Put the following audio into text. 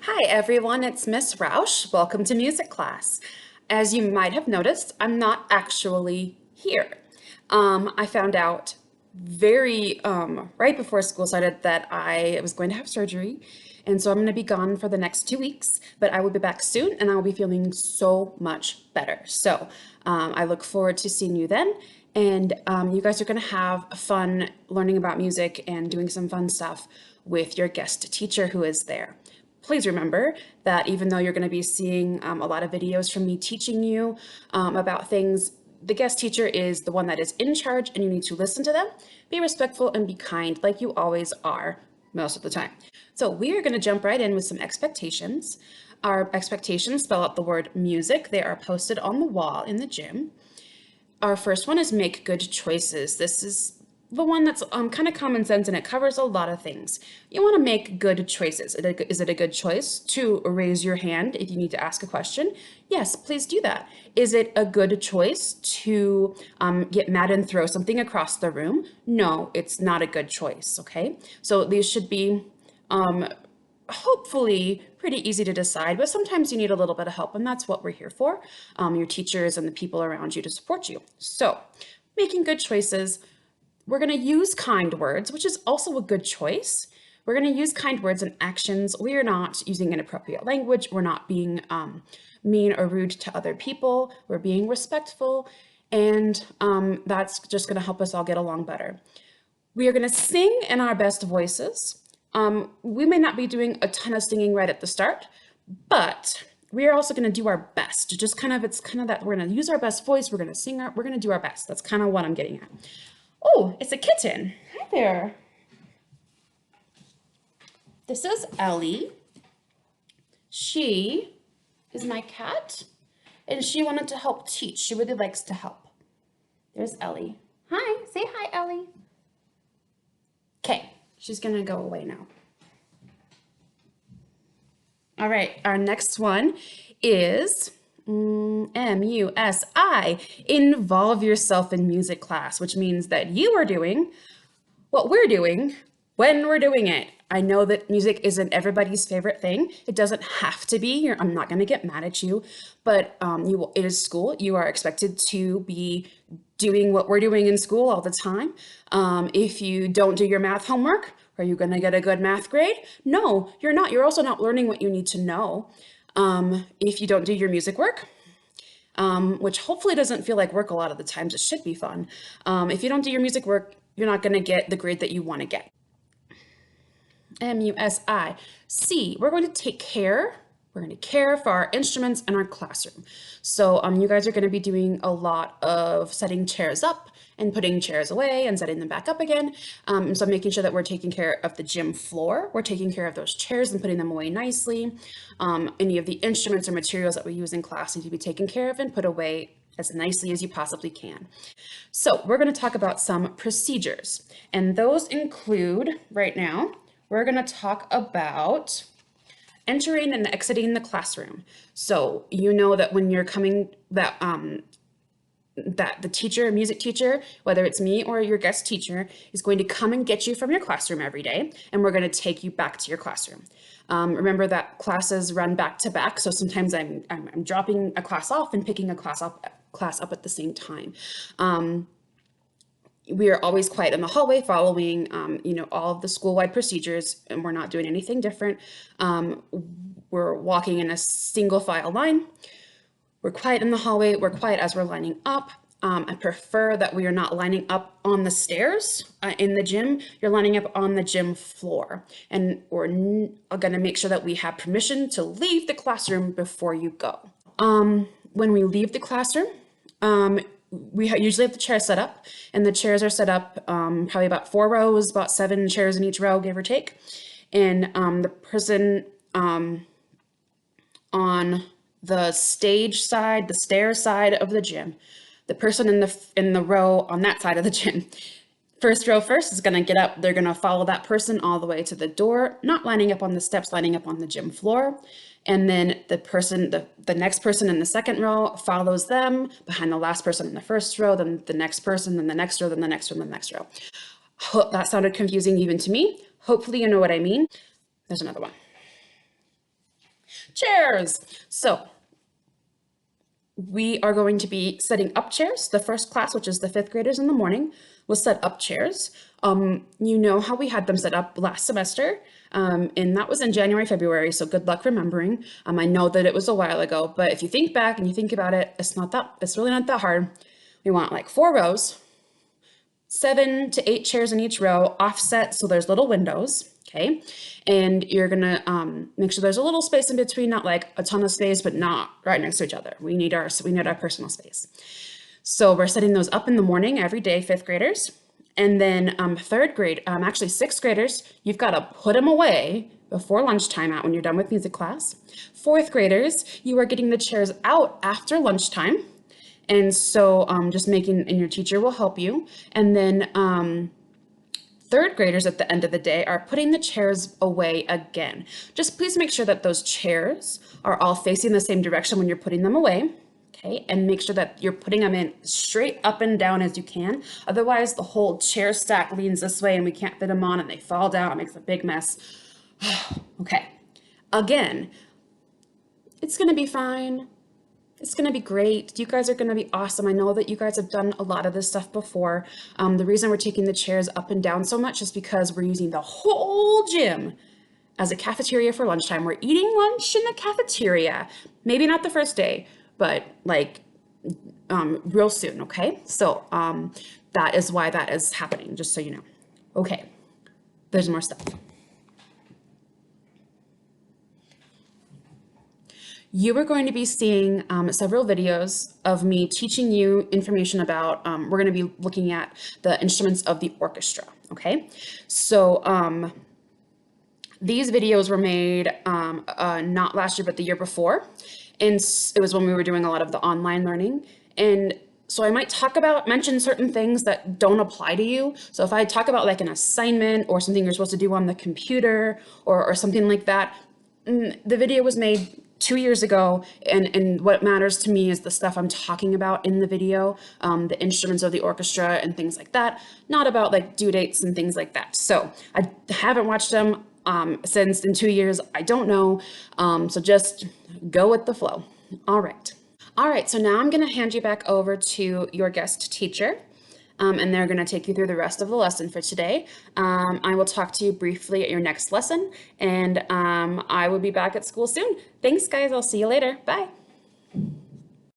Hi everyone, it's Miss Roush. Welcome to music class. As you might have noticed, I'm not actually here. I found out very right before school started that I was going to have surgery, and so I'm going to be gone for the next 2 weeks, but I will be back soon and I will be feeling so much better. So I look forward to seeing you then. And you guys are going to have fun learning about music and doing some fun stuff with your guest teacher who is there. Please remember that even though you're going to be seeing a lot of videos from me teaching you about things, the guest teacher is the one that is in charge and you need to listen to them, be respectful, and be kind like you always are most of the time. So we are going to jump right in with some expectations. Our expectations spell out the word music. They are posted on the wall in the gym. Our first one is make good choices. This is the one that's kind of common sense and it covers a lot of things. You want to make good choices. Is it a good choice to raise your hand if you need to ask a question? Yes, please do that. Is it a good choice to get mad and throw something across the room? No, it's not a good choice, okay? So these should be hopefully pretty easy to decide, but sometimes you need a little bit of help, and that's what we're here for, your teachers and the people around you to support you. So making good choices, we're going to use kind words, which is also a good choice. We're going to use kind words and actions. We are not using inappropriate language. We're not being mean or rude to other people. We're being respectful, and that's just going to help us all get along better. We are going to sing in our best voices. We may not be doing a ton of singing right at the start, but we are also going to do our best. It's kind of that we're going to use our best voice. We're going to sing. We're going to do our best. That's kind of what I'm getting at. Oh, it's a kitten. Hi there. This is Ellie. She is my cat, and she wanted to help teach. She really likes to help. There's Ellie. Hi. Say hi, Ellie. Okay. She's going to go away now. All right, our next one is MUSI, involve yourself in music class, which means that you are doing what we're doing when we're doing it. I know that music isn't everybody's favorite thing. It doesn't have to be. I'm not going to get mad at you, but it is school. You are expected to be doing what we're doing in school all the time. If you don't do your math homework, are you going to get a good math grade? No, you're not. You're also not learning what you need to know. If you don't do your music work, which hopefully doesn't feel like work a lot of the times, it should be fun. If you don't do your music work, you're not going to get the grade that you want to get. MUSI. We're going to take care. We're going to care for our instruments in our classroom. So you guys are going to be doing a lot of setting chairs up and putting chairs away and setting them back up again. So making sure that we're taking care of the gym floor. We're taking care of those chairs and putting them away nicely. Any of the instruments or materials that we use in class need to be taken care of and put away as nicely as you possibly can. So we're going to talk about some procedures, and those include, right now, we're going to talk about entering and exiting the classroom. So you know that when you're coming, that the teacher, music teacher, whether it's me or your guest teacher, is going to come and get you from your classroom every day, and we're going to take you back to your classroom. Remember that classes run back to back, so sometimes I'm dropping a class off and picking a class up at the same time. We are always quiet in the hallway following, all of the school-wide procedures, and we're not doing anything different. We're walking in a single file line. We're quiet in the hallway. We're quiet as we're lining up. I prefer that we are not lining up on the stairs in the gym. You're lining up on the gym floor. And we're going to make sure that we have permission to leave the classroom before you go. When we leave the classroom, we usually have the chairs set up, and the chairs are set up probably about 4 rows, about 7 chairs in each row, give or take. And the person on the stage side, the stair side of the gym, the person in the row on that side of the gym, first row first is going to get up. They're going to follow that person all the way to the door, not lining up on the steps, lining up on the gym floor. And then the next person in the second row follows them behind the last person in the first row, then the next person, then the next row, then the next row, then the next row. That sounded confusing even to me. Hopefully you know what I mean. There's another one. Chairs. So we are going to be setting up chairs. The first class, which is the fifth graders in the morning, will set up chairs. You know how we had them set up last semester, and that was in January, February, so good luck remembering. I know that it was a while ago, but if you think back and you think about it, it's really not that hard. We want like 4 rows, 7 to 8 chairs in each row, offset, so there's little windows, okay? And you're gonna make sure there's a little space in between, not like a ton of space, but not right next to each other. We need our personal space. So we're setting those up in the morning every day, fifth graders. And then third grade, actually sixth graders, you've got to put them away before lunchtime out when you're done with music class. Fourth graders, you are getting the chairs out after lunchtime. And so just making, and your teacher will help you. And then third graders at the end of the day are putting the chairs away again. Just please make sure that those chairs are all facing the same direction when you're putting them away. Okay, and make sure that you're putting them in straight up and down as you can. Otherwise, the whole chair stack leans this way and we can't fit them on and they fall down. It makes a big mess. Okay, again, it's gonna be fine. It's gonna be great. You guys are gonna be awesome. I know that you guys have done a lot of this stuff before. The reason we're taking the chairs up and down so much is because we're using the whole gym as a cafeteria for lunchtime. We're eating lunch in the cafeteria. Maybe not the first day, but like real soon, okay? So that is why that is happening, just so you know. Okay, there's more stuff. You are going to be seeing several videos of me teaching you information about, we're going to be looking at the instruments of the orchestra, okay? So these videos were made not last year, but the year before. And it was when we were doing a lot of the online learning. And so I might mention certain things that don't apply to you. So if I talk about like an assignment or something you're supposed to do on the computer or something like that, the video was made 2 years ago, and what matters to me is the stuff I'm talking about in the video, the instruments of the orchestra and things like that, not about like due dates and things like that. So I haven't watched them since in 2 years. I don't know. So just go with the flow. All right. All right, so now I'm gonna hand you back over to your guest teacher, and they're gonna take you through the rest of the lesson for today. I will talk to you briefly at your next lesson, and I will be back at school soon. Thanks, guys. I'll see you later. Bye.